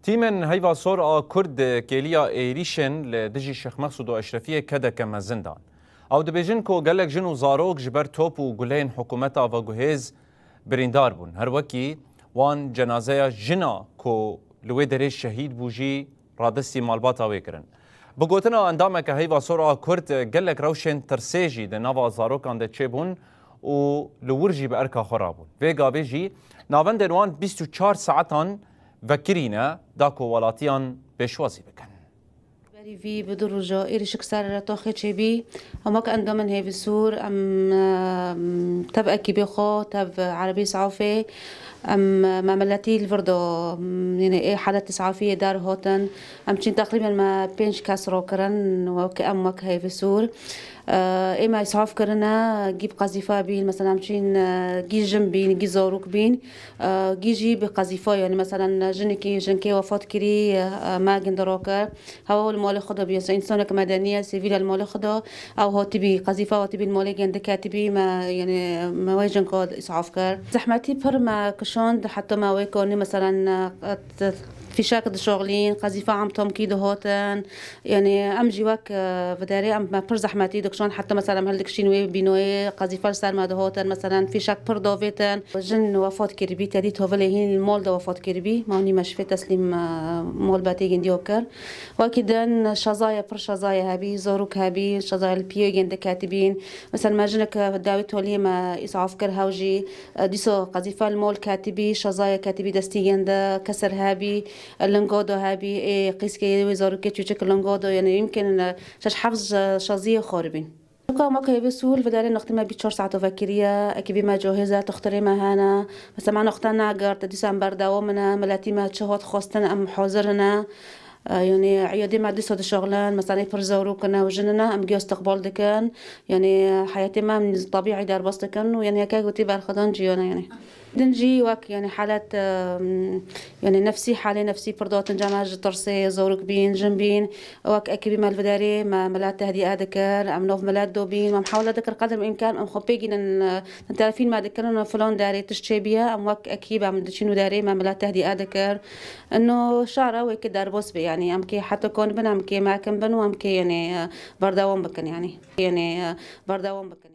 تيمن هيفا صور كرد كيليا ايريشن لدجي الشيخ مقصود واشرفيه كدا كما زندان او دبيجن كو قالك جنو زاروك جبر توب وقولين حكومتا وجهيز بريندار بون هر وكي وان جنازه جنا كو لوي دريش شهيد بوجي رادستي مالباتا ويكرن بقوتنا اندامك هيفا صور كرد قالك روشن ترسيجي دنافا زاروك عند تشيبون و لورجي بأركا خرابون فيغا بيجي نافندن وان 24 ساعتان وكرينا داكو ولاتيان بشوازي بكن في بدرجة إيرش كسر تاخي شبي همك أندمن هي في السور أم تبقى كبيخو تب عربي صعافي أم مملتي الفردو يعني إيه حالة صعافية دار هوتن أم تشين تقريبا ما بينش كسرو كرن وكأمك هي في السور إما يصعف كرنا جيب قذيفة بين مثلا مشين جي جنبين جي زاروك بين جي بقذيفة يعني مثلا جنكي وفات كري ما جندروكر هو المال خدا بيس إنسانك مدنية سيفيل المال خدا أو هو تبي قذيفة وتبي المال جند كاتبي ما يعني ما ويجن قاد إصعاف كر زحمتي بر ما كشان حتى ما ويكوني مثلا في شاكد شغلين قذيفة عم توم كيدو هوتن يعني أم جواك بداري أم بر زحمتي دكشان حتى مثلا هل دكشينوي بينوي قذيفة سر ما دهوتن مثلا في شاك بر دوفيتن جن وفات كربي تدي توفلهين المول ده وفات كربي ما هني مش في تسليم مول باتيجن ديوكر وأكيد شظايا بر شظايا هبي زوروك هبي شظايا البيو جند كاتبين مثلا ما جنك داوي تولي ما إسعاف كر هاوجي ديسو قذيفة المول كاتبي شظايا كاتبي دستي جند كسر هبي اللنقودو هابي إيه قيس كي وزارو كي تشوشك اللنقودو يعني يمكن شاش حفظ شظية خاربين ما كي بسول فداري نختمها بيتشور ساعة فكرية أكيد ما جاهزة تختاري ما هنا بس ما نختارنا قارت ديسمبر دوامنا ملاتي ما تشهد خواستنا أم حاضرنا يعني عيادي ما ديسود الشغلان مثلا يفرزورو كنا وجننا أم جيو استقبال دكان يعني حياتي ما من طبيعي دار بس دكان ويعني هكاك وتبع الخدان جيونا يعني دنجي وك يعني حالات يعني نفسي حالة نفسي بردوت جامعة ترسي زورك بين جنبين وك أكيد ما الفداري ما ملات تهدي أذكر أم نوف ملات دوبين ما محاولة ذكر قدر الإمكان أم خبيجي إن تعرفين ما ذكرنا فلان داري تشتبيها أم وك أكيد أم دشينو داري ما ملات تهدي أذكر إنه شعره وك دار بوس يعني أم كي حتى كون بنا أم كي ما كان بنو أم كي يعني بردوام بكن يعني بردوام بكن